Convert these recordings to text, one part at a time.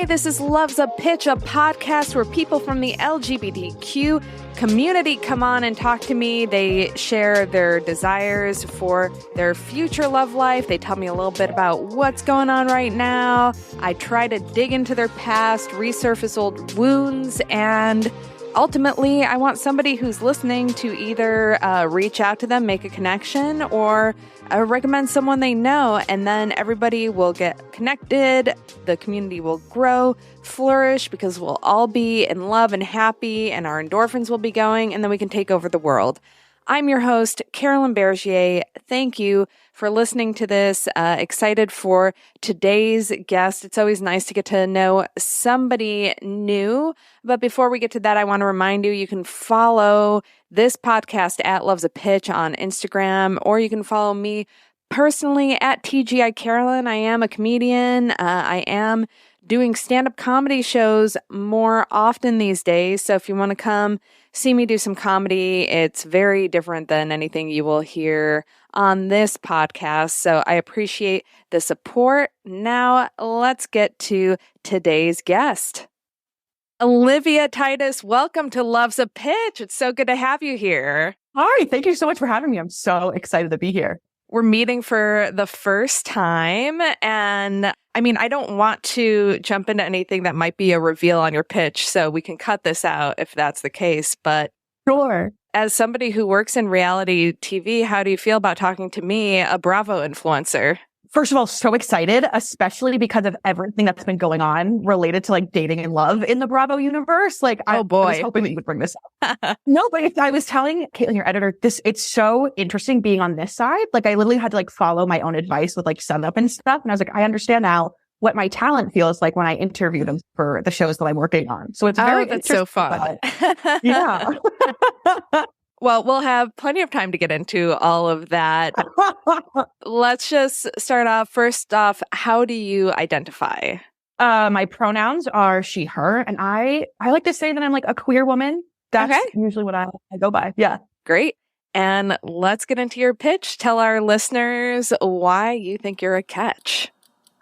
this is Love's a Pitch, a podcast where people from the LGBTQ community come on and talk to me. They share their desires for their future love life. They tell me a little bit about what's going on right now. I try to dig into their past, resurface old wounds, and ultimately, I want somebody who's listening to either reach out to them, make a connection, or recommend someone they know, and then everybody will get connected. The community will grow, flourish, because we'll all be in love and happy, and our endorphins will be going, and then we can take over the world. I'm your host, Carolyn Bergier. Thank you for listening to this. Excited for today's guest. It's always nice to get to know somebody new. But before we get to that, I want to remind you, you can follow this podcast at Love's a Pitch on Instagram, or you can follow me personally at TGI Carolyn. I am a comedian. I am doing stand-up comedy shows more often these days. So if you want to come see me do some comedy, it's very different than anything you will hear on this podcast. So I appreciate the support. Now let's get to today's guest. Olivia Titus, welcome to Love's a Pitch. It's so good to have you here. Hi, thank you so much for having me. I'm so excited to be here. We're meeting for the first time, and I don't want to jump into anything that might be a reveal on your pitch, so we can cut this out if that's the case. But sure. As somebody who works in reality TV, how do you feel about talking to me, a Bravo influencer? First of all, so excited, especially because of everything that's been going on related to dating and love in the Bravo universe. I was hoping that you would bring this up. No, but I was telling Caitlin, your editor, it's so interesting being on this side. I literally had to follow my own advice with setup and stuff. And I was I understand now what my talent feels like when I interview them for the shows that I'm working on. So it's very that's so fun. Yeah. Well, we'll have plenty of time to get into all of that. Let's just start off. First off, how do you identify? My pronouns are she, her, and I like to say that I'm a queer woman. That's usually what I go by. Yeah. Great. And let's get into your pitch. Tell our listeners why you think you're a catch.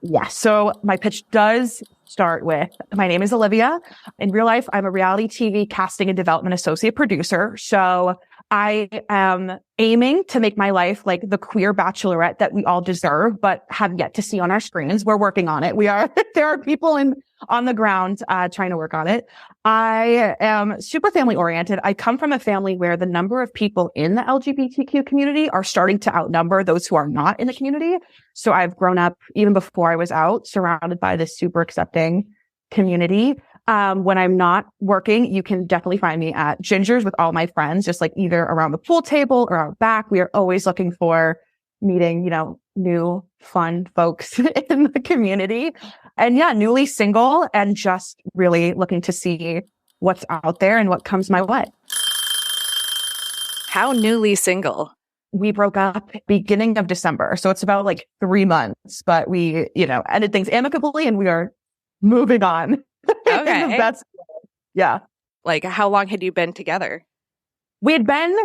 Yeah. So my pitch does start with, my name is Olivia. In real life, I'm a reality TV casting and development associate producer. So I am aiming to make my life the queer bachelorette that we all deserve, but have yet to see on our screens. We're working on it. There are people on the ground, trying to work on it. I am super family oriented. I come from a family where the number of people in the LGBTQ community are starting to outnumber those who are not in the community. So I've grown up, even before I was out, surrounded by this super accepting community. When I'm not working, you can definitely find me at Ginger's with all my friends, just either around the pool table or out back. We are always looking for meeting, new fun folks in the community. And yeah, newly single and just really looking to see what's out there and what comes my way. How newly single? We broke up beginning of December. So it's about 3 months, but we, ended things amicably and we are moving on. Okay. Yeah. How long had you been together? We had been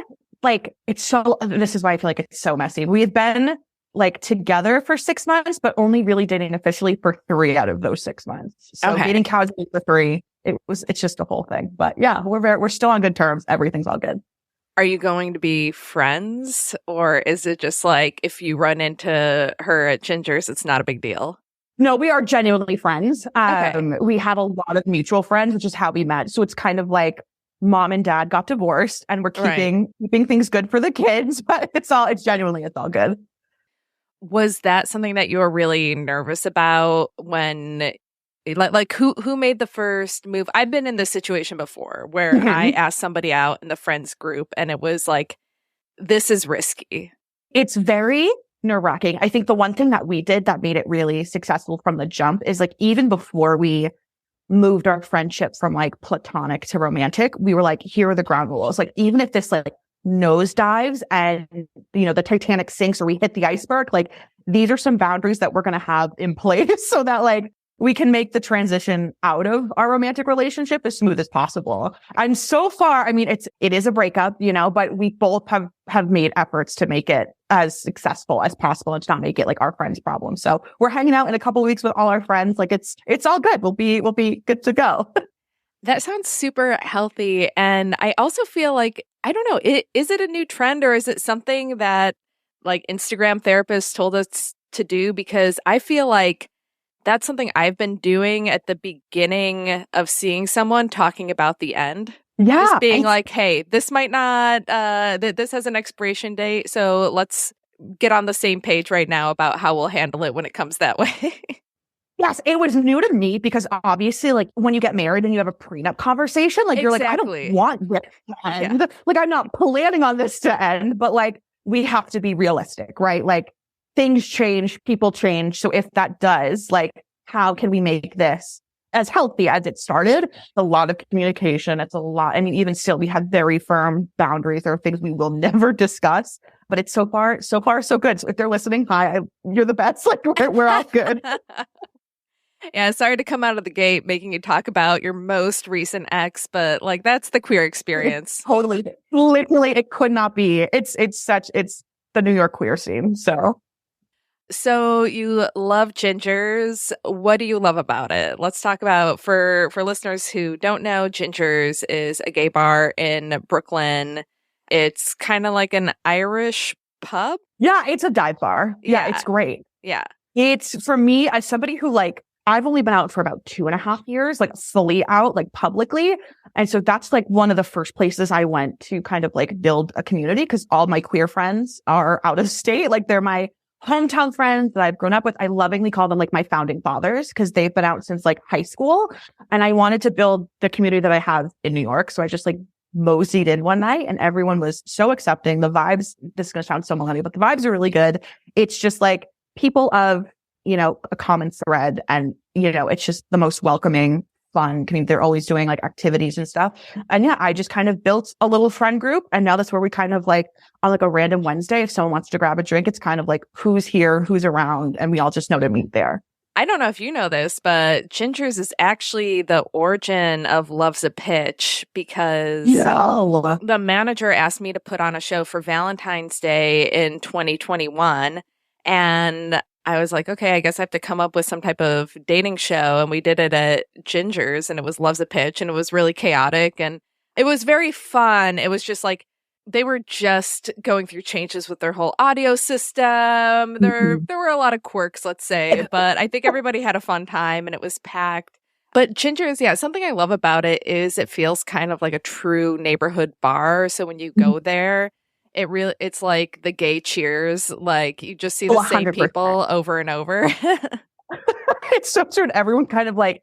this is why I feel it's so messy. We had been together for 6 months, but only really dating officially for 3 out of those 6 months. So dating casually for 3, it's just a whole thing. But yeah, we're still on good terms. Everything's all good. Are you going to be friends, or is it just if you run into her at Ginger's, it's not a big deal? No, we are genuinely friends. Okay. We have a lot of mutual friends, which is how we met. So it's kind of mom and dad got divorced and we're keeping things good for the kids, but it's all good. Was that something that you were really nervous about when who made the first move? I've been in this situation before where I asked somebody out in the friends group and it was this is risky. It's very nerve-wracking. I think the one thing that we did that made it really successful from the jump is even before we moved our friendship from platonic to romantic, we were here are the ground rules. Even if this nosedives and the Titanic sinks or we hit the iceberg, these are some boundaries that we're going to have in place so that we can make the transition out of our romantic relationship as smooth as possible. And so far, I mean, it is a breakup, but we both have made efforts to make it as successful as possible and to not make it like our friend's problem. So we're hanging out in a couple of weeks with all our friends. Like it's all good. We'll be good to go. That sounds super healthy. And I also feel like, I don't know, is it a new trend or is it something that like Instagram therapists told us to do? Because I feel like that's something I've been doing at the beginning of seeing someone, talking about the end. Yeah. Just being like, hey, this might not, this has an expiration date. So let's get on the same page right now about how we'll handle it when it comes that way. Yes, it was new to me because obviously, like, when you get married and you have a prenup conversation, like, you're like, I don't want this to end. Yeah. Like, I'm not planning on this to end, but like, we have to be realistic, right? Like, things change, people change. So if that does, like, how can we make this as healthy as it started? A lot of communication. It's a lot. I mean, even still, we have very firm boundaries. There are things we will never discuss, but it's so far, so good. So if they're listening, hi, you're the best. Like, we're all good. Yeah, sorry to come out of the gate making you talk about your most recent ex, but like that's the queer experience. Totally. Literally, it could not be. It's the New York queer scene. So you love Gingers. What do you love about it? Let's talk about for listeners who don't know, Gingers is a gay bar in Brooklyn. It's kind of like an Irish pub. Yeah, it's a dive bar. Yeah, it's great. Yeah. It's for me as somebody who like I've only been out for about 2.5 years, like fully out, like publicly. And so that's like one of the first places I went to kind of like build a community because all my queer friends are out of state. Like they're my hometown friends that I've grown up with. I lovingly call them like my founding fathers because they've been out since like high school. And I wanted to build the community that I have in New York. So I just like moseyed in one night and everyone was so accepting. The vibes, this is going to sound so millennial, but the vibes are really good. It's just like people of, a common thread. And, it's just the most welcoming, fun. I mean, they're always doing like activities and stuff. And yeah, I just kind of built a little friend group. And now that's where we kind of like on like a random Wednesday, if someone wants to grab a drink, it's kind of like who's here, who's around. And we all just know to meet there. I don't know if you know this, but Gingers is actually the origin of Love's a Pitch because the manager asked me to put on a show for Valentine's Day in 2021. And I was like, okay, I guess I have to come up with some type of dating show. And we did it at Gingers and it was Love's a Pitch and it was really chaotic and it was very fun. It was just like, they were just going through changes with their whole audio system. There were a lot of quirks, let's say, but I think everybody had a fun time and it was packed. But Gingers, yeah, something I love about it is it feels kind of like a true neighborhood bar. So when you go there, it's like the gay Cheers. Like you just see the same 100%. People over and over. It's so true. Everyone kind of like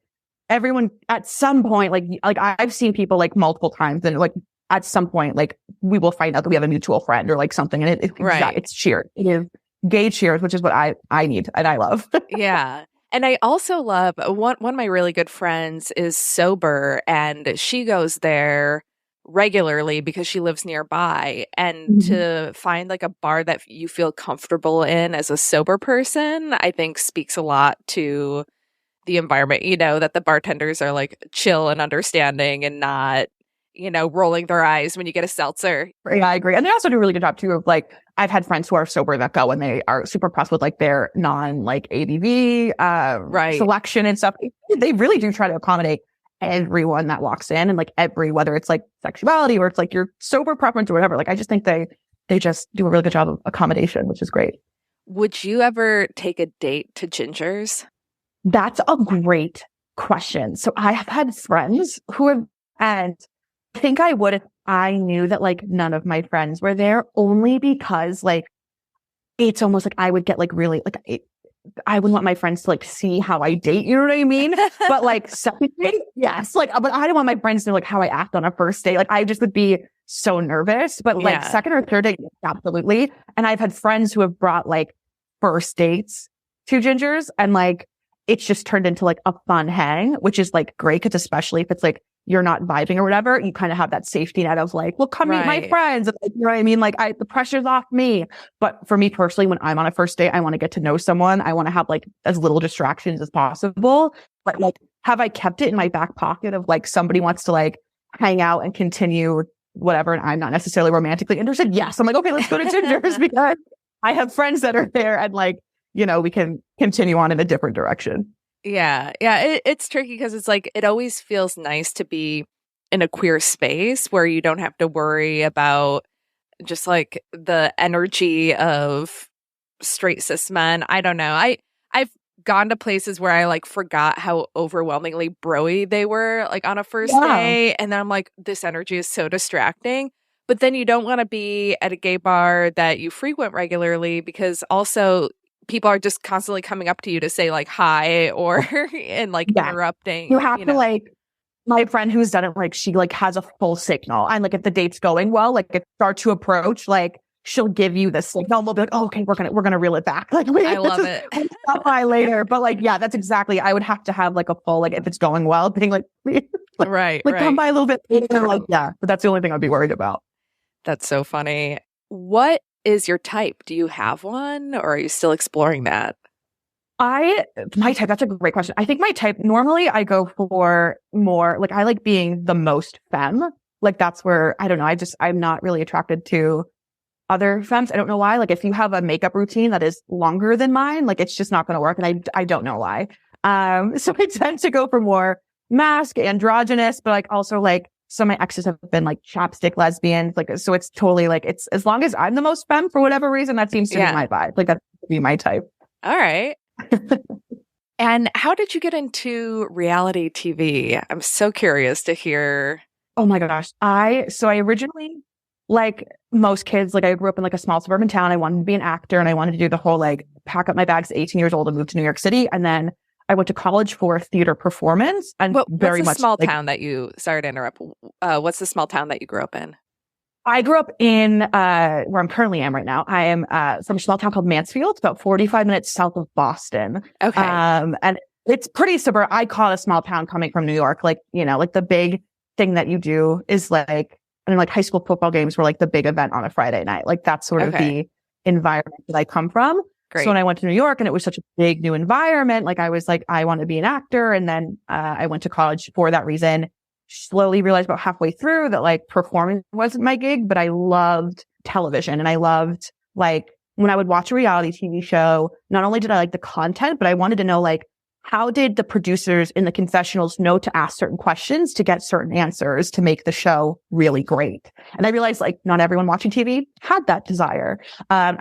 everyone at some point, like I've seen people like multiple times and like at some point, like we will find out that we have a mutual friend or like something. And it's Cheers. It is gay Cheers, which is what I need and I love. Yeah. And I also love one of my really good friends is sober and she goes there regularly because she lives nearby and to find like a bar that you feel comfortable in as a sober person, I think speaks a lot to the environment, that the bartenders are like chill and understanding and not, rolling their eyes when you get a seltzer. Yeah, I agree. And they also do a really good job too of like, I've had friends who are sober that go and they are super impressed with like their non like ABV selection and stuff. They really do try to accommodate everyone that walks in and like whether it's like sexuality or it's like your sober preference or whatever. Like I just think they just do a really good job of accommodation, which is great. Would you ever take a date to Gingers? That's a great question. So I have had friends who have, and I think I would if I knew that like none of my friends were there, only because like it's almost like I would get like really like I wouldn't want my friends to like see how I date, you know what I mean? But like second date, yes. Like, but I don't want my friends to know like how I act on a first date. Like I just would be so nervous. But like second or third date, absolutely. And I've had friends who have brought like first dates to Gingers and like it's just turned into like a fun hang, which is like great because especially if it's like you're not vibing or whatever, you kind of have that safety net of like, well, come meet my friends. You know what I mean? Like the pressure's off me. But for me personally, when I'm on a first date, I want to get to know someone. I want to have like as little distractions as possible. but like, have I kept it in my back pocket of like somebody wants to like hang out and continue whatever, and I'm not necessarily romantically interested? Yes. I'm like, okay, let's go to Ginger's because I have friends that are there and like, we can continue on in a different direction. Yeah. Yeah. It's tricky because it's like, it always feels nice to be in a queer space where you don't have to worry about just like the energy of straight cis men. I don't know. I've gone to places where I like forgot how overwhelmingly bro-y they were like on a first day. And then I'm like, this energy is so distracting. But then you don't want to be at a gay bar that you frequent regularly because also people are just constantly coming up to you to say like hi or and like interrupting. You have to like, my friend who's done it, like she like has a full signal. And like if the date's going well, like it starts to approach, like she'll give you the signal. We'll be like, oh, okay, we're gonna reel it back. Like I love it. Stop by later. But like, yeah, that's exactly. I would have to have like a full, like if it's going well, being like, right, come by a little bit later. Like, yeah, but that's the only thing I'd be worried about. That's so funny. What is your type? Do you have one, or are you still exploring that? My type, that's a great question. I think my type, normally I go for more, like I like being the most femme. Like that's where, I don't know, I'm not really attracted to other femmes. I don't know why. Like if you have a makeup routine that is longer than mine, like it's just not going to work. And I don't know why. So I tend to go for more masc, androgynous, but like also like some of my exes have been like chapstick lesbians. Like, so it's totally like, it's as long as I'm the most femme for whatever reason, that seems to be my vibe. Like that would be my type. All right. And how did you get into reality TV? I'm so curious to hear. Oh my gosh. So I originally, like most kids, like I grew up in like a small suburban town. I wanted to be an actor and I wanted to do the whole like pack up my bags at 18 years old and move to New York City. And then I went to college for theater performance and what's the small town that you, sorry to interrupt. What's the small town that you grew up in? I grew up in, where I'm currently am right now. I am, from a small town called Mansfield. It's about 45 minutes south of Boston. Okay. And it's pretty suburban. I call it a small town coming from New York. Like, like the big thing that you do is like, and like high school football games were like the big event on a Friday night. Like that's sort of the environment that I come from. Great. So when I went to New York and it was such a big new environment, like I was like, I want to be an actor. And then, I went to college for that reason. Slowly realized about halfway through that like performing wasn't my gig, but I loved television and I loved like when I would watch a reality TV show, not only did I like the content, but I wanted to know like, how did the producers in the confessionals know to ask certain questions to get certain answers to make the show really great? And I realized like not everyone watching TV had that desire. I'm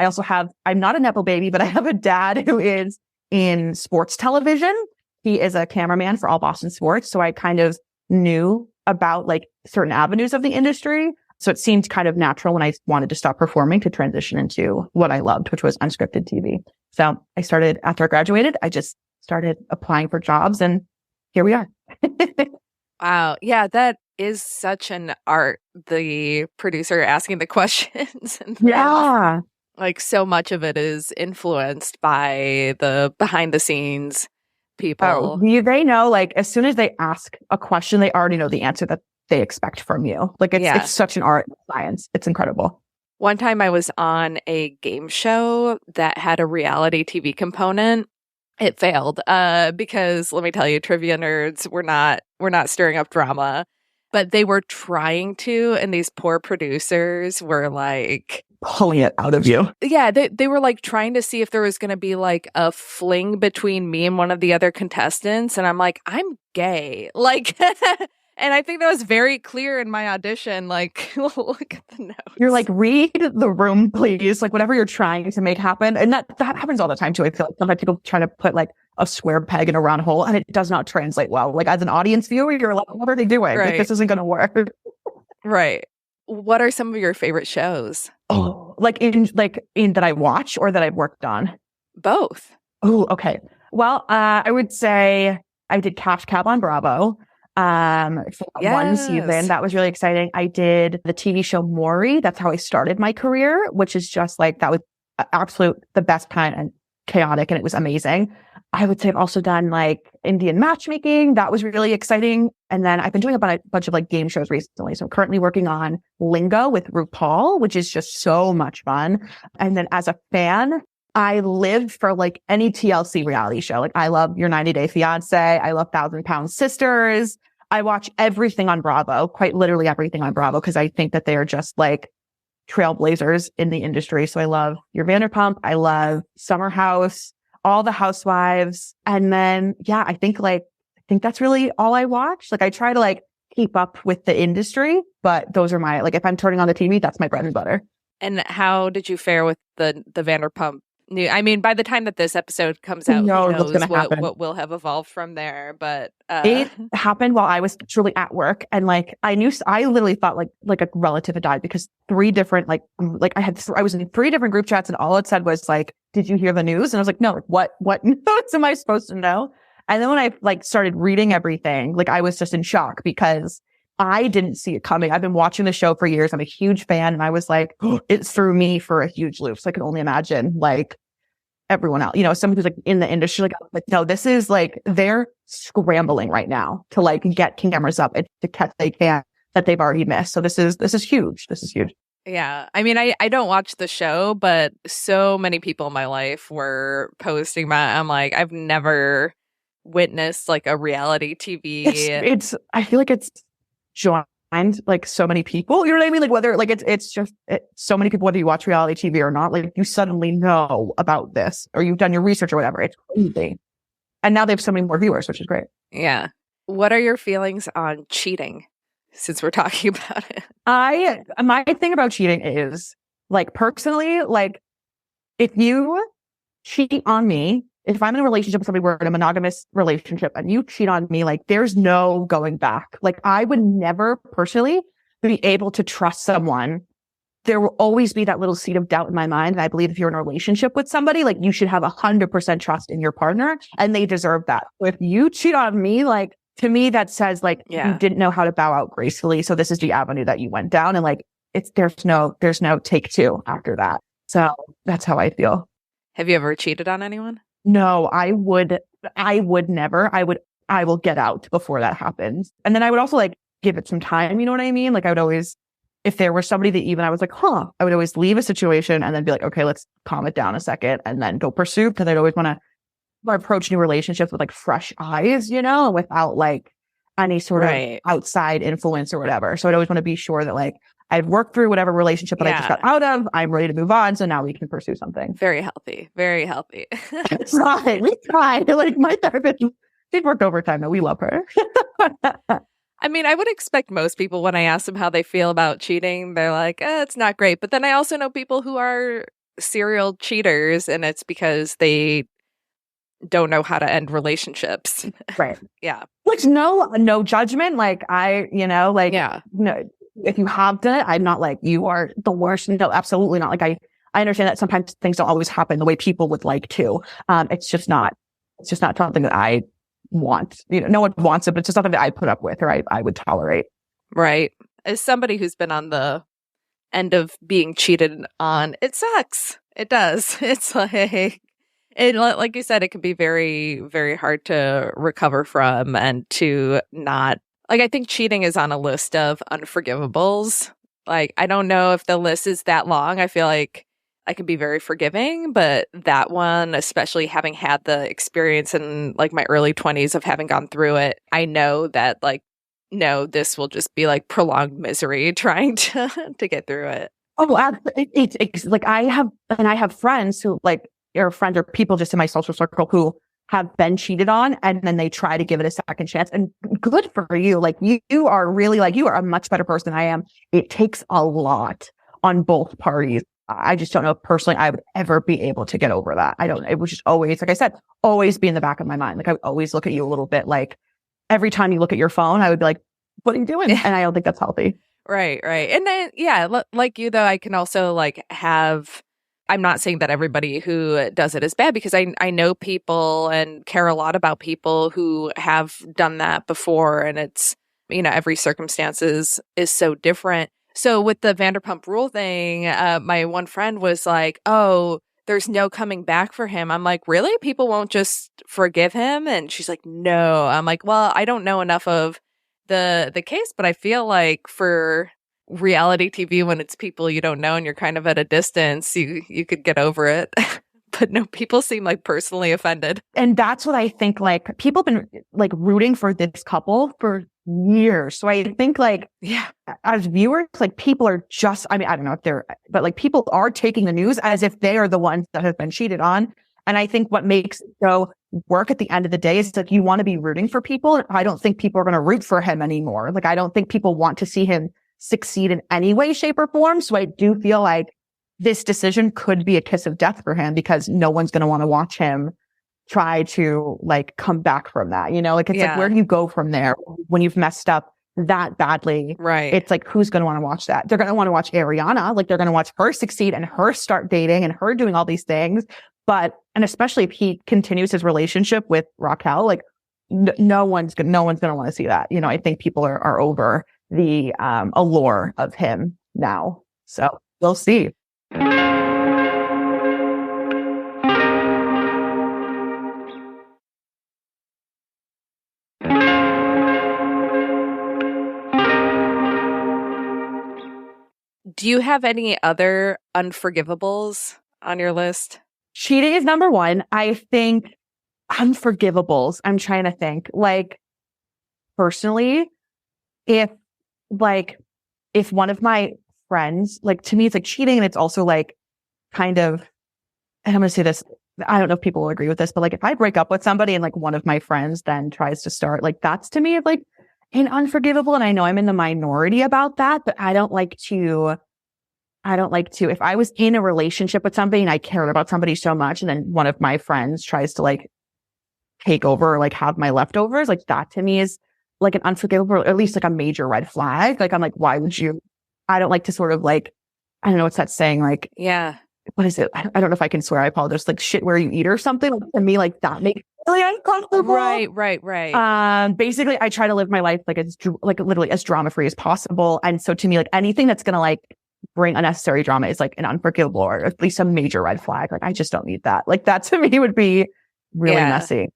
not a Nepo baby, but I have a dad who is in sports television. He is a cameraman for All Boston Sports. So I kind of knew about like certain avenues of the industry. So it seemed kind of natural when I wanted to stop performing to transition into what I loved, which was unscripted TV. So after I graduated, I just started applying for jobs and here we are. Wow. Yeah, that is such an art. The producer asking the questions. And yeah. Like so much of it is influenced by the behind the scenes people. Oh, they know, like, as soon as they ask a question, they already know the answer that they expect from you. Like, it's such an art science. It's incredible. One time I was on a game show that had a reality TV component. It failed because, let me tell you, trivia nerds, we're not stirring up drama. But they were trying to, and these poor producers were like pulling it out of you. Yeah, they were like trying to see if there was going to be like a fling between me and one of the other contestants. And I'm like, I'm gay. Like, and I think that was very clear in my audition. Like, look at the notes. You're like, read the room, please. Like, whatever you're trying to make happen. And that happens all the time, too. I feel like sometimes people try to put like a square peg in a round hole and it does not translate well. Like, as an audience viewer, you're like, what are they doing? Right. Like, this isn't going to work. Right. What are some of your favorite shows? Oh, like in that I watch or that I've worked on? Both. Oh, okay. Well, I would say I did Cash Cab on Bravo. For one season. That was really exciting. I did the TV show Maury. That's how I started my career, which is just like, that was the best kind and chaotic. And it was amazing. I would say I've also done like Indian matchmaking. That was really exciting. And then I've been doing a bunch of like game shows recently. So I'm currently working on Lingo with RuPaul, which is just so much fun. And then as a fan, I live for like any TLC reality show. Like I love Your 90 Day Fiance. I love 1,000 Pound Sisters. I watch everything on Bravo, quite literally everything on Bravo, because I think that they are just like trailblazers in the industry. So I love Your Vanderpump. I love Summer House, all the housewives. And then, yeah, I think that's really all I watch. Like I try to like keep up with the industry, but those are my, like, if I'm turning on the TV, that's my bread and butter. And how did you fare with the Vanderpump new? I mean, by the time that this episode comes out, who knows what will have evolved from there. But it happened while I was truly at work, and like I literally thought like a relative had died, because three different I was in three different group chats, and all it said was like, "Did you hear the news?" And I was like, "No, like what news am I supposed to know?" And then when I like started reading everything, like I was just in shock because I didn't see it coming. I've been watching the show for years. I'm a huge fan. And I was like, oh, it threw me for a huge loop. So I can only imagine like everyone else, someone who's like in the industry, like, no, this is like, they're scrambling right now to like get cameras up and to catch they can that they've already missed. So this is huge. This is huge. Yeah. I mean, I don't watch the show, but so many people in my life were posting about it. I'm like, I've never witnessed like a reality TV. I feel like it's joined like so many people, you know what I mean? Like whether like it's just so many people, whether you watch reality TV or not, like you suddenly know about this or you've done your research or whatever. It's crazy. And now they have so many more viewers, which is great. Yeah. What are your feelings on cheating, since we're talking about it? My thing about cheating is like personally, like if you cheat on me, if I'm in a relationship with somebody, we're in a monogamous relationship and you cheat on me, like there's no going back. Like I would never personally be able to trust someone. There will always be that little seed of doubt in my mind. And I believe if you're in a relationship with somebody, like you should have 100% trust in your partner and they deserve that. If you cheat on me, like to me, that says like you didn't know how to bow out gracefully. So this is the avenue that you went down. And like there's no take two after that. So that's how I feel. Have you ever cheated on anyone? No, I would never. I will get out before that happens. And then I would also like give it some time. You know what I mean? Like I would always, if there was somebody that even I was like, I would always leave a situation and then be like, okay, let's calm it down a second and then go pursue. Cause I'd always want to approach new relationships with like fresh eyes, without like any sort of outside influence or whatever. So I'd always want to be sure that like I've worked through whatever relationship that I just got out of. I'm ready to move on. So now we can pursue something. Very healthy. Very healthy. We tried. Like my therapist, she's worked overtime though. We love her. I mean, I would expect most people when I ask them how they feel about cheating, they're like, it's not great. But then I also know people who are serial cheaters and it's because they don't know how to end relationships. Right. Yeah. Which no judgment. Like no. If you have done it, I'm not like, you are the worst. No, absolutely not. Like, I understand that sometimes things don't always happen the way people would like to. It's just not something that I want. No one wants it, but it's just something that I put up with or I would tolerate. Right. As somebody who's been on the end of being cheated on, it sucks. It does. It's like you said, it can be very, very hard to recover from and to not. Like, I think cheating is on a list of unforgivables. Like, I don't know if the list is that long. I feel like I can be very forgiving, but that one, especially having had the experience in like my early 20s of having gone through it, I know that like, no, this will just be like prolonged misery trying to get through it. Oh, it's like I have friends who like are friends or people just in my social circle who have been cheated on and then they try to give it a second chance, and good for you. Like you are really like, you are a much better person than I am. It takes a lot on both parties. I just don't know if personally I would ever be able to get over that. I don't, it was just always, like I said, always be in the back of my mind. Like I would always look at you a little bit like every time you look at your phone, I would be like, what are you doing? And I don't think that's healthy. Right. And then, like you though, I can also like I'm not saying that everybody who does it is bad, because I know people and care a lot about people who have done that before. And it's, every circumstance is so different. So with the Vanderpump Rule thing, my one friend was like, oh, there's no coming back for him. I'm like, really? People won't just forgive him? And she's like, no. I'm like, well, I don't know enough of the case, but I feel like for reality TV, when it's people you don't know and you're kind of at a distance, you could get over it but no, people seem like personally offended. And that's what I think, like, people have been like rooting for this couple for years. So I think like, yeah, as viewers, like people are just, I mean, I don't know if they're, but like people are taking the news as if they are the ones that have been cheated on. And I think what makes it go work at the end of the day is like, you want to be rooting for people. I don't think people are going to root for him anymore. Like, I don't think people want to see him succeed in any way, shape, or form. So I do feel like this decision could be a kiss of death for him, because no one's going to want to watch him try to like come back from that. You know, like it's like, where do you go from there when you've messed up that badly? Right. It's like, who's going to want to watch that? They're going to want to watch Ariana. Like they're going to watch her succeed and her start dating and her doing all these things. But, and especially if he continues his relationship with Raquel, like no one's going to want to see that. You know, I think people are over the allure of him now. So we'll see. Do you have any other unforgivables on your list? Cheating is number one. I think unforgivables, I'm trying to think, like, personally, if one of my friends, like, to me, it's like cheating, and it's also like kind of, and I'm going to say this, I don't know if people will agree with this, but like if I break up with somebody and like one of my friends then tries to start, like, that's to me like an unforgivable. And I know I'm in the minority about that, but I don't like to, if I was in a relationship with somebody and I cared about somebody so much, and then one of my friends tries to like take over or like have my leftovers, like that to me is like an unforgivable, or at least like a major red flag. Like, I'm like, why would you? I don't like to sort of like, I don't know what's that saying? Like, yeah. What is it? I don't know if I can swear. I apologize. Like shit where you eat or something. Like, to me, like that makes me really uncomfortable. Right. Basically, I try to live my life like as literally as drama free as possible. And so to me, like anything that's gonna like bring unnecessary drama is like an unforgivable, or at least a major red flag. Like I just don't need that. Like that to me would be really messy.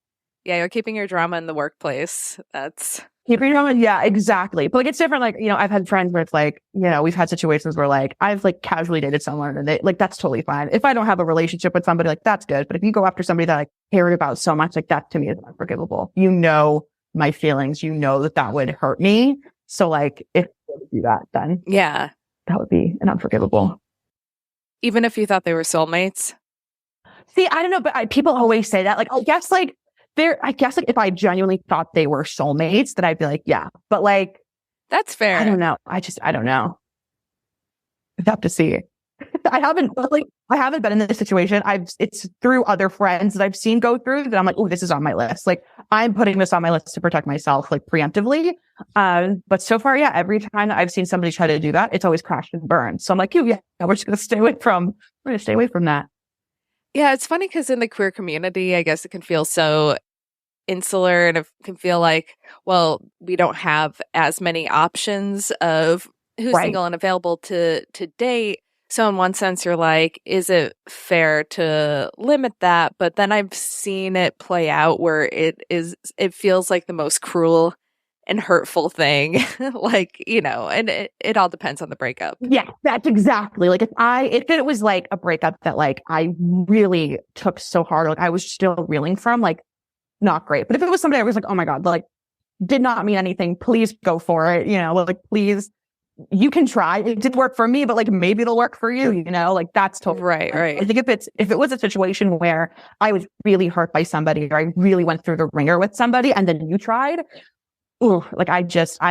Yeah, you're keeping your drama in the workplace. That's keeping your drama. Yeah, exactly. But like it's different. Like, you know, I've had friends where it's like, you know, we've had situations where like I've like casually dated someone and they like, that's totally fine. If I don't have a relationship with somebody, like that's good. But if you go after somebody that I cared about so much, like that to me is unforgivable. You know my feelings. You know that would hurt me. So like if you do that, then that would be an unforgivable. Even if you thought they were soulmates. See, I don't know, but people always say that. Like, I guess like if I genuinely thought they were soulmates, then I'd be like, yeah. But like, that's fair. I don't know. I don't know. I'd have to see. I haven't been in this situation. It's through other friends that I've seen go through that I'm like, oh, this is on my list. Like I'm putting this on my list to protect myself, like preemptively. But so far, yeah, every time that I've seen somebody try to do that, it's always crashed and burned. So I'm like, we're just going to stay away from that. Yeah, it's funny because in the queer community, I guess it can feel so insular, and it can feel like, well, we don't have as many options of who's single and available to date. So in one sense, you're like, is it fair to limit that? But then I've seen it play out where it feels like the most cruel and hurtful thing. Like, you know, and it all depends on the breakup. Yeah, that's exactly. Like if it was like a breakup that like I really took so hard, like I was still reeling from, like not great. But if it was somebody I was like, oh my God, like did not mean anything, please go for it. You know, like please, you can try. It didn't work for me, but like maybe it'll work for you, you know, like that's totally right. I think if it was a situation where I was really hurt by somebody, or I really went through the ringer with somebody and then you tried, like I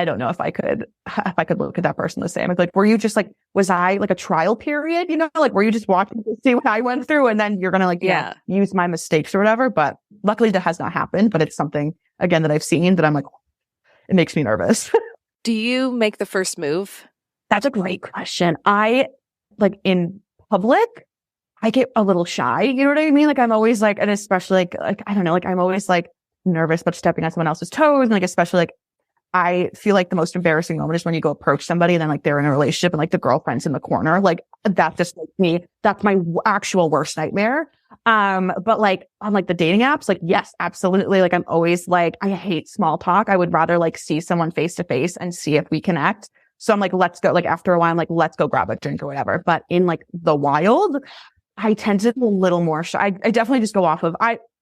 don't know if I could look at that person the same. Like, were you just like, was I like a trial period? You know, like, were you just watching to see what I went through and then you're going to like, use my mistakes or whatever? But luckily that has not happened, but it's something again that I've seen that I'm like, it makes me nervous. Do you make the first move? That's a great question. I like in public, I get a little shy. You know what I mean? Like I'm always like, and especially like, I don't know, like I'm always like nervous about stepping on someone else's toes. And like, especially like, I feel like the most embarrassing moment is when you go approach somebody and then like they're in a relationship and like the girlfriend's in the corner. Like that just makes me, that's my actual worst nightmare. But like on like the dating apps, like, yes, absolutely. Like I'm always like, I hate small talk. I would rather like see someone face to face and see if we connect. So I'm like, let's go, like after a while, I'm like, let's go grab a drink or whatever. But in like the wild, I tend to be a little more shy. I definitely just go off of,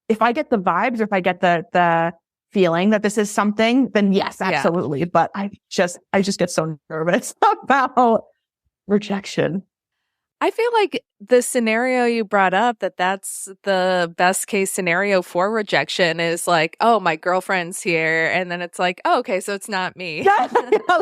if I get the vibes or if I get the feeling that this is something, then yes, absolutely. Yeah. But I just get so nervous about rejection. I feel like the scenario you brought up, that's the best case scenario for rejection is like, oh, my girlfriend's here. And then it's like, oh, okay, so it's not me. Yeah,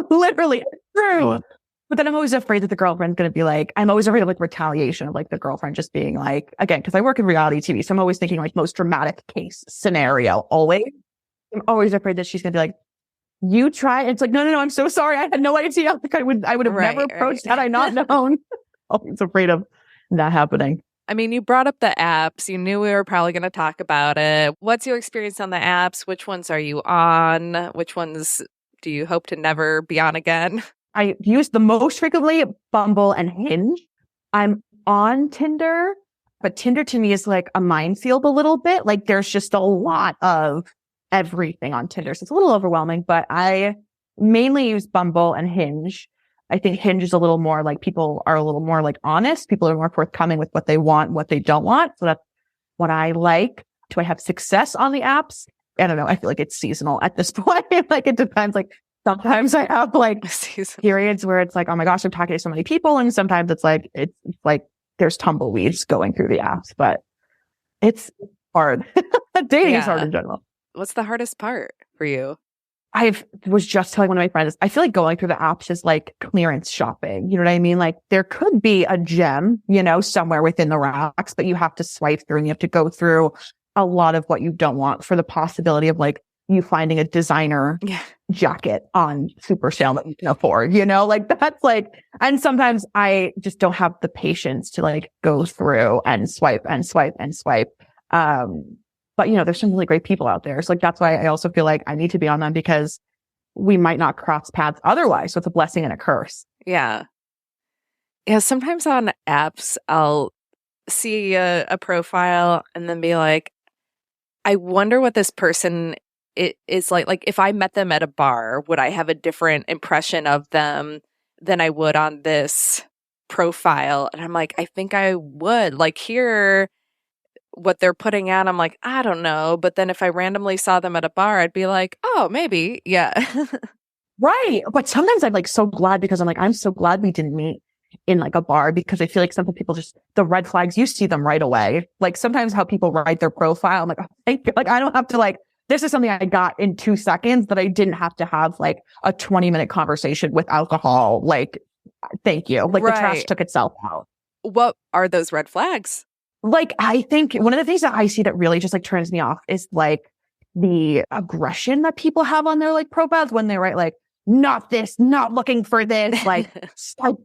literally. True. But then I'm always afraid that the girlfriend's going to be like, I'm always afraid of like retaliation of like the girlfriend just being like, again, because I work in reality TV. So I'm always thinking like most dramatic case scenario, always. I'm always afraid that she's going to be like, you try. It's like, no, I'm so sorry. I had no idea. Like I would have never approached had I not known. Always afraid of that happening. I mean, you brought up the apps. You knew we were probably going to talk about it. What's your experience on the apps? Which ones are you on? Which ones do you hope to never be on again? I use the most frequently Bumble and Hinge. I'm on Tinder, but Tinder to me is like a minefield a little bit. Like there's just a lot of everything on Tinder. So it's a little overwhelming, but I mainly use Bumble and Hinge. I think Hinge is a little more like people are a little more like honest. People are more forthcoming with what they want, what they don't want. So that's what I like. Do I have success on the apps? I don't know. I feel like it's seasonal at this point. Like it depends. Like sometimes I have like periods where it's like, oh my gosh, I'm talking to so many people. And sometimes it's like there's tumbleweeds going through the apps, but it's hard. Dating is hard in general. What's the hardest part for you? I was just telling one of my friends, I feel like going through the apps is like clearance shopping. You know what I mean? Like there could be a gem, somewhere within the racks, but you have to swipe through and you have to go through a lot of what you don't want for the possibility of like you finding a designer jacket on super sale that you can afford, like that's like, and sometimes I just don't have the patience to like go through and swipe and swipe and swipe. But, there's some really great people out there. So like, that's why I also feel like I need to be on them because we might not cross paths otherwise. So it's a blessing and a curse. Yeah. Yeah. Sometimes on apps, I'll see a profile and then be like, I wonder what this person is like. Like if I met them at a bar, would I have a different impression of them than I would on this profile? And I'm like, I think I would. Like here, what they're putting out, I'm like, I don't know. But then if I randomly saw them at a bar, I'd be like, oh, maybe. Yeah. Right. But sometimes I'm like so glad because I'm like, I'm so glad we didn't meet in like a bar because I feel like some people just, the red flags, you see them right away. Like sometimes how people write their profile, I'm like, oh, thank you. Like I don't have to like, this is something I got in 2 seconds that I didn't have to have like a 20-minute conversation with alcohol. Like, thank you. Like the trash took itself out. What are those red flags? Like, I think one of the things that I see that really just like turns me off is like the aggression that people have on their like profiles when they write like, not this, not looking for this, like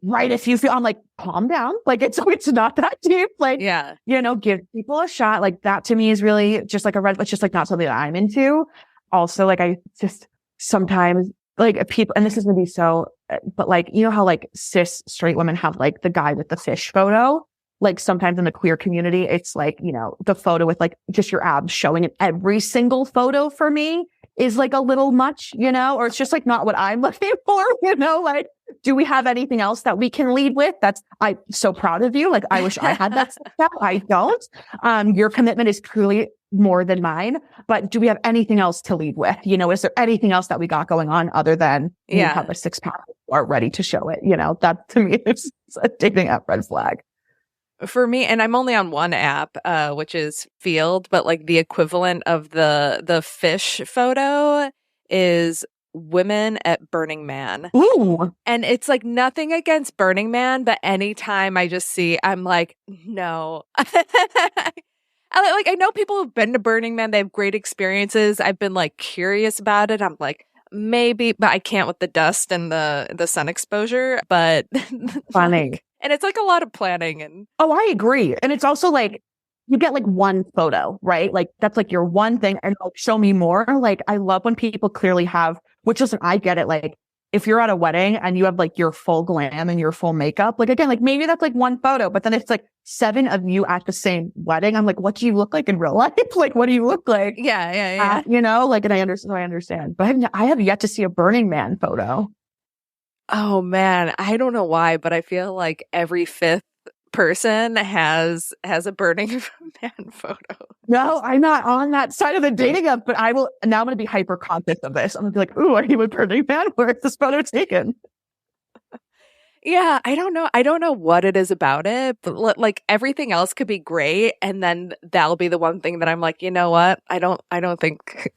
right if you feel, I'm like, calm down. Like it's not that deep. Like, give people a shot. Like that to me is really just like it's just like not something that I'm into. Also, like I just sometimes like people, and this is going to be so, but like, how like cis straight women have like the guy with the fish photo. Like sometimes in the queer community, it's like, the photo with like just your abs showing in every single photo for me is like a little much, or it's just like not what I'm looking for, like, do we have anything else that we can lead with? I'm so proud of you. Like, I wish I had that stuff. I don't. Your commitment is truly more than mine, but do we have anything else to lead with? Is there anything else that we got going on other than you have a 6-pack or ready to show it? That to me is a dating app red flag. For me, and I'm only on one app, which is Field, but like the equivalent of the fish photo is women at Burning Man. Ooh. And it's like nothing against Burning Man, but anytime I just see, I'm like, no. I know people who've been to Burning Man, they have great experiences. I've been like curious about it. I'm like, maybe, but I can't with the dust and the sun exposure. But funny. And it's like a lot of planning and oh, I agree. And it's also like you get like one photo, right? Like that's like your one thing and like, show me more. Like I love when people clearly have, which is I get it. Like if you're at a wedding and you have like your full glam and your full makeup, like again, like maybe that's like one photo, but then it's like 7 of you at the same wedding. I'm like, what do you look like in real life? Like, what do you look like? Yeah. Like, and I understand, but I have yet to see a Burning Man photo. Oh man, I don't know why, but I feel like every 5th person has a burning man photo. No, I'm not on that side of the dating app, but I will. Now I'm going to be hyper conscious of this. I'm going to be like, ooh, are you a burning man? Where is this photo taken? Yeah, I don't know. I don't know what it is about it, but like everything else could be great, and then that'll be the one thing that I'm like, you know what? I don't think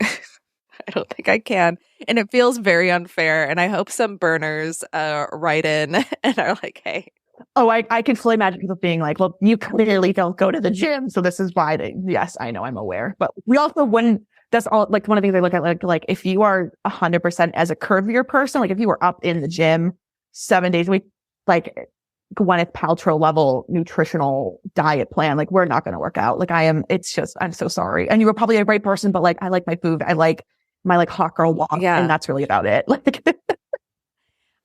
I don't think I can. And it feels very unfair. And I hope some burners write in and are like, hey. Oh, I can fully imagine people being like, well, you clearly don't go to the gym, so this is why yes, I know, I'm aware. But we also wouldn't, that's all, like one of the things I look at, like if you are 100% as a curvier person, like if you were up in the gym 7 days a week, like Gwyneth Paltrow level nutritional diet plan, like we're not going to work out. Like I'm so sorry. And you were probably a great person, but like, I like my food. I like my like hot girl walk. Yeah. And that's really about it. Like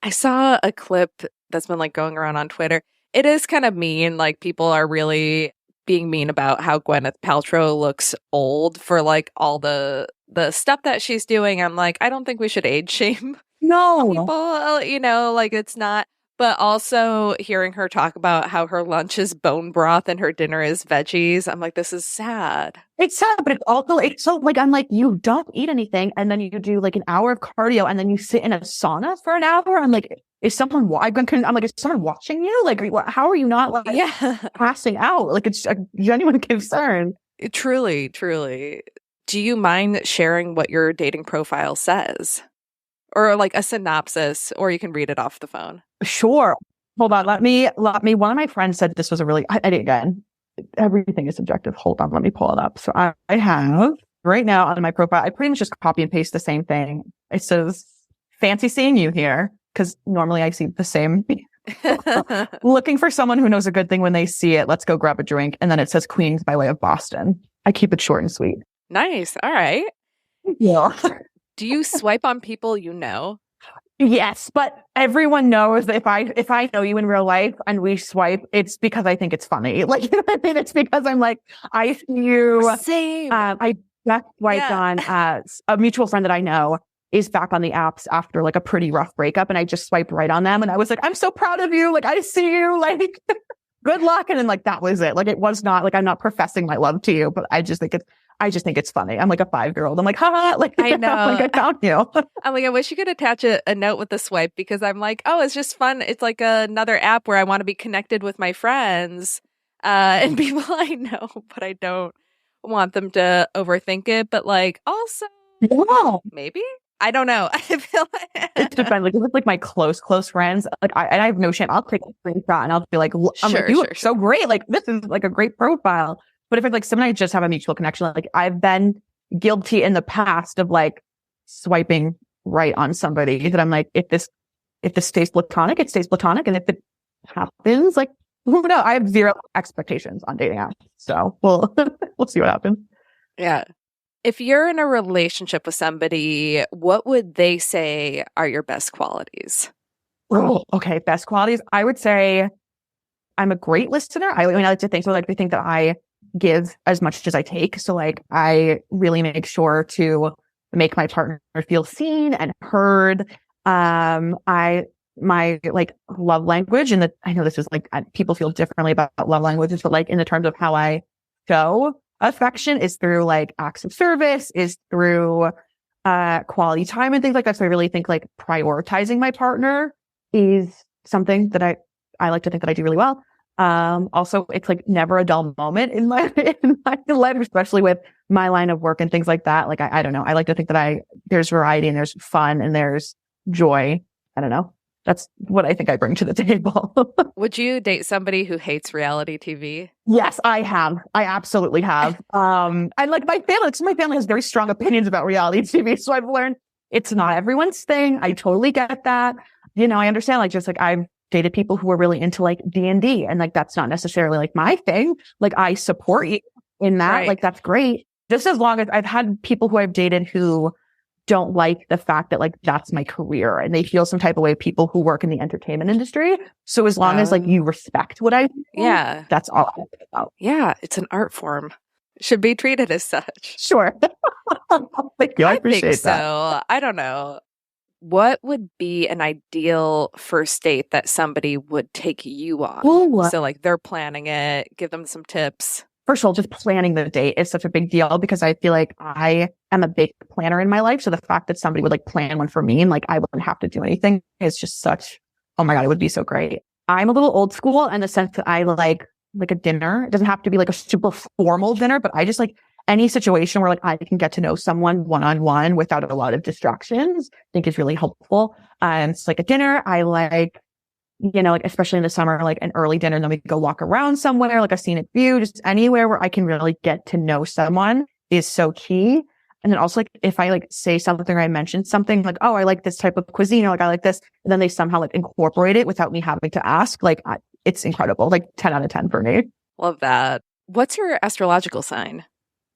I saw a clip that's been like going around on Twitter. It is kind of mean. Like people are really being mean about how Gwyneth Paltrow looks old for like all the stuff that she's doing. I'm like, I don't think we should age shame people, you know, like it's not. But also hearing her talk about how her lunch is bone broth and her dinner is veggies. I'm like, this is sad. It's sad, but it's so like, I'm like, you don't eat anything. And then you do like an hour of cardio and then you sit in a sauna for an hour. I'm like, is someone watching you? Like, how are you not like passing out? Like, it's a genuine concern. Truly, truly. Do you mind sharing what your dating profile says? Or like a synopsis, or you can read it off the phone. Sure. Hold on. Let me, one of my friends said this was a really, again, everything is subjective. Hold on. Let me pull it up. So I have right now on my profile, I pretty much just copy and paste the same thing. It says, fancy seeing you here. Cause normally I see the same. Looking for someone who knows a good thing when they see it. Let's go grab a drink. And then it says Queens by way of Boston. I keep it short and sweet. Nice. All right. Yeah. Do you swipe on people you know? Yes, but everyone knows that if I know you in real life and we swipe, it's because I think it's funny. Like, you know what I mean? It's because I'm like, I see you. Same. I just swiped on a mutual friend that I know is back on the apps after like a pretty rough breakup, and I just swiped right on them, and I was like, I'm so proud of you. Like, I see you. Like, good luck. And then like that was it. Like, it was not like I'm not professing my love to you, but I just think it's funny. I'm like a 5-year-old. I'm like, haha, like I know. Like I found you. I'm like, I wish you could attach a note with the swipe, because I'm like, oh, it's just fun. It's like another app where I want to be connected with my friends and people I know, but I don't want them to overthink it. But like, also, maybe. I don't know. I feel like it depends. Like with like my close friends, like I have no shame. I'll take a screenshot and I'll be like, you look so great. Like this is like a great profile. But if it's like someone I just have a mutual connection, like I've been guilty in the past of like swiping right on somebody that I'm like, if this stays platonic, it stays platonic. And if it happens, like, who knows? I have zero expectations on dating apps. So we'll see what happens. Yeah. If you're in a relationship with somebody, what would they say are your best qualities? Oh, okay. Best qualities. I would say I'm a great listener. I like to think so. Like to think that I give as much as I take. So like I really make sure to make my partner feel seen and heard. My like love language, and I know this is like people feel differently about love languages, but like in the terms of how I show affection is through like acts of service, is through quality time and things like that. So I really think like prioritizing my partner is something that I like to think that I do really well. Also, it's like never a dull moment in my life, especially with my line of work and things like that. Like, I don't know. I like to think that there's variety and there's fun and there's joy. I don't know. That's what I think I bring to the table. Would you date somebody who hates reality TV? Yes, I have. I absolutely have. And like my family has very strong opinions about reality TV. So I've learned it's not everyone's thing. I totally get that. You know, I understand like just like I've dated people who are really into like D&D and like that's not necessarily like my thing. Like I support you in that. Right. Like that's great. Just as long as I've had people who I've dated who don't like the fact that like that's my career and they feel some type of way, people who work in the entertainment industry. So as long as like you respect what I do, that's all I'm about. Yeah, it's an art form. It should be treated as such. Sure. Thank you. I appreciate think that. So I don't know. what would be an ideal first date that somebody would take you on? Ooh. So like they're planning it, give them some tips. First of all, just planning the date is such a big deal because I feel like I am a big planner in my life. So the fact that somebody would like plan one for me and like I wouldn't have to do anything is just such, oh my God, it would be so great. I'm a little old school in the sense that I like a dinner. It doesn't have to be like a super formal dinner, but I just like any situation where like I can get to know someone one-on-one without a lot of distractions, I think is really helpful. It's like a dinner. I like, like especially in the summer, like an early dinner, and then we go walk around somewhere, like a scenic view, just anywhere where I can really get to know someone is so key. And then also like if I like say something or I mention something like, oh, I like this type of cuisine or like I like this, and then they somehow like incorporate it without me having to ask, like it's incredible. Like 10 out of 10 for me. Love that. What's your astrological sign?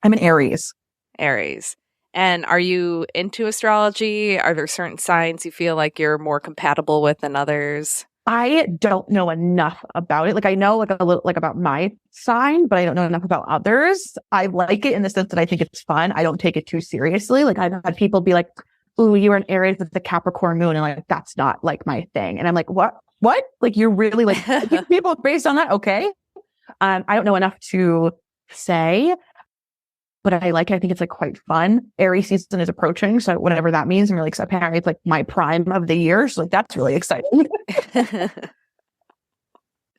I'm an Aries. Aries. And are you into astrology? Are there certain signs you feel like you're more compatible with than others? I don't know enough about it. Like I know like a little like about my sign, but I don't know enough about others. I like it in the sense that I think it's fun. I don't take it too seriously. Like I've had people be like, ooh, you're an Aries with the Capricorn moon. And like, that's not like my thing. And I'm like, what? Like you're really like people based on that? Okay. I don't know enough to say, but I think it's like quite fun. Aries season is approaching. So whatever that means, I'm really excited. Apparently it's like my prime of the year. So like, that's really exciting.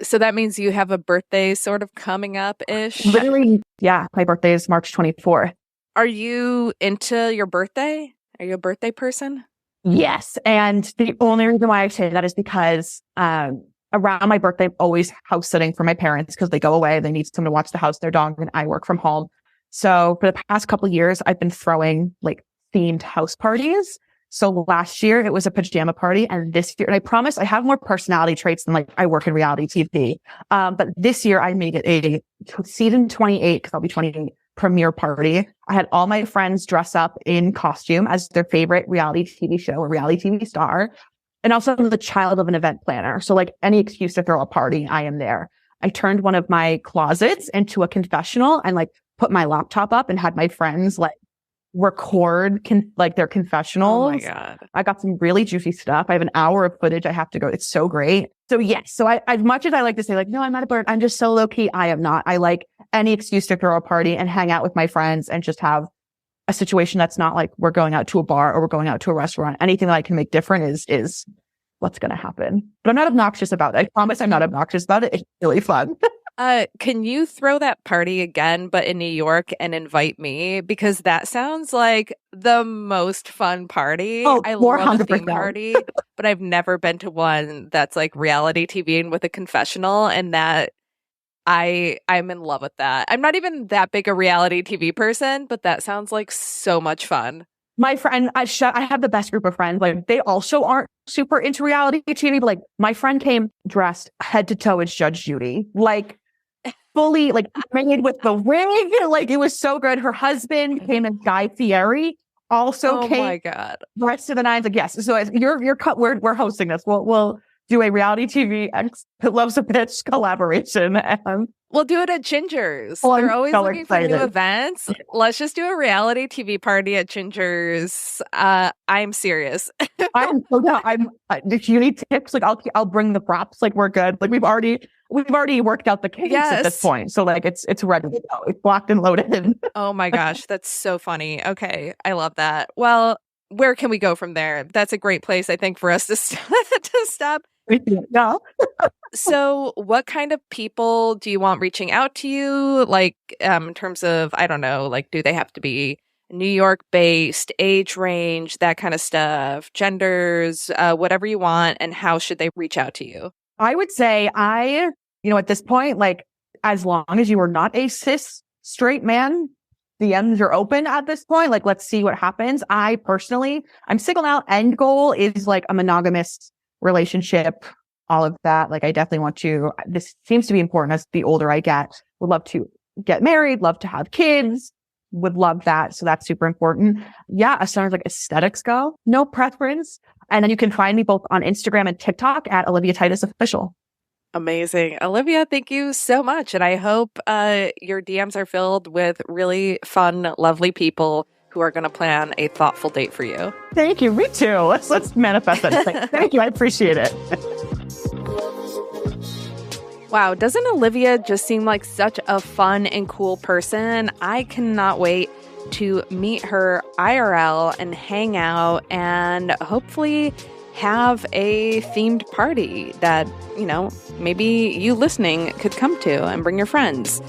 So that means you have a birthday sort of coming up-ish? Literally, yeah. My birthday is March 24th. Are you into your birthday? Are you a birthday person? Yes. And the only reason why I say that is because around my birthday, I'm always house sitting for my parents because they go away. They need someone to watch the house, their dog, and I work from home. So for the past couple of years, I've been throwing like themed house parties. So last year it was a pajama party, and this year, and I promise I have more personality traits than like I work in reality TV. But this year I made it a season 28 because I'll be 28 premiere party. I had all my friends dress up in costume as their favorite reality TV show or reality TV star. And also I'm the child of an event planner. So like any excuse to throw a party, I am there. I turned one of my closets into a confessional and like put my laptop up and had my friends like record like their confessionals. Oh my God. I got some really juicy stuff. I have an hour of footage I have to go. It's so great. So yes. So I, as much as I like to say like, no, I'm not a bird. I'm just so low key. I am not. I like any excuse to throw a party and hang out with my friends and just have a situation that's not like we're going out to a bar or we're going out to a restaurant. Anything that I can make different is what's going to happen. But I'm not obnoxious about it. I promise I'm not obnoxious about it. It's really fun. Can you throw that party again, but in New York, and invite me? Because that sounds like the most fun party. Oh, I love a 400%. theme party, but I've never been to one that's like reality TV and with a confessional, and that I'm in love with that. I'm not even that big a reality TV person, but that sounds like so much fun. My friend, I have the best group of friends. Like they also aren't super into reality TV, but like my friend came dressed head to toe as Judge Judy, like fully like made with the ring. Like it was so good. Her husband came as Guy Fieri, also came. Oh my God. Rest of the nines. Like yes. So as you're cut. We're hosting this. We'll do a reality TV loves a pitch collaboration. We'll do it at Ginger's. Oh, They're always so looking excited. for new events. Let's just do a reality TV party at Ginger's. I'm serious. I'm so down. If you need tips, like I'll bring the props. Like we're good. Like we've already worked out the kinks at this point. So like it's ready to go. It's blocked and loaded. Oh my gosh, that's so funny. Okay, I love that. Well, where can we go from there? That's a great place, I think, for us to stop. Yeah. So what kind of people do you want reaching out to you? Like, in terms of, I don't know, like, do they have to be New York based, age range, that kind of stuff, genders, whatever you want, and how should they reach out to you? I would say at this point, like, as long as you are not a cis straight man, DMs are open at this point. Like, let's see what happens. I'm single now. End goal is like a monogamous relationship, all of that. Like, I definitely this seems to be important as the older I get. Would love to get married, love to have kids, would love that. So that's super important. Yeah. As far as like aesthetics go, no preference. And then you can find me both on Instagram and TikTok at Olivia Titus Official. Amazing. Olivia, thank you so much. And I hope your DMs are filled with really fun, lovely people who are going to plan a thoughtful date for you. Thank you. Me too. Let's manifest that. Thank you. I appreciate it. Wow, doesn't Olivia just seem like such a fun and cool person? I cannot wait to meet her IRL and hang out and hopefully have a themed party that, maybe you listening could come to and bring your friends.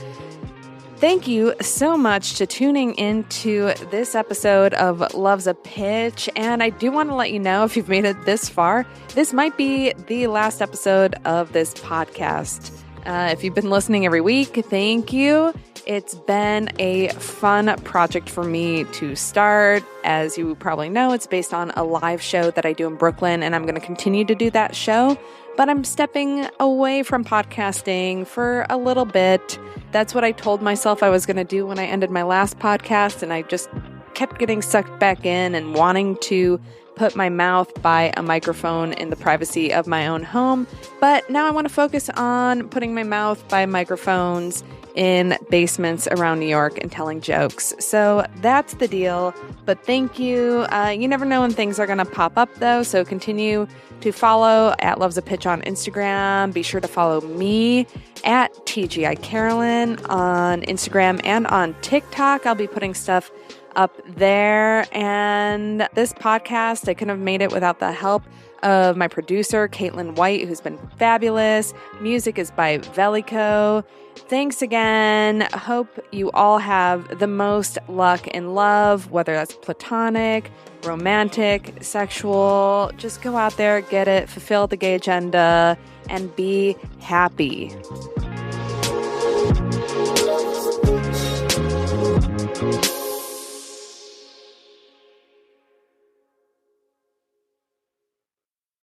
Thank you so much to tuning into this episode of Love's a Pitch. And I do want to let you know, if you've made it this far, this might be the last episode of this podcast. If you've been listening every week, thank you. It's been a fun project for me to start. As you probably know, it's based on a live show that I do in Brooklyn, and I'm going to continue to do that show. But I'm stepping away from podcasting for a little bit. That's what I told myself I was going to do when I ended my last podcast, and I just kept getting sucked back in and wanting to put my mouth by a microphone in the privacy of my own home. But now I want to focus on putting my mouth by microphones in basements around New York and telling jokes. So that's the deal. But thank you. You never know when things are going to pop up, though. So continue to follow at Loves a Pitch on Instagram. Be sure to follow me at TGI Carolyn on Instagram and on TikTok. I'll be putting stuff up there. And this podcast, I couldn't have made it without the help of my producer, Caitlin White, who's been fabulous. Music is by Velico. Thanks again. Hope you all have the most luck in love, whether that's platonic, romantic, sexual. Just go out there, get it, fulfill the gay agenda, and be happy.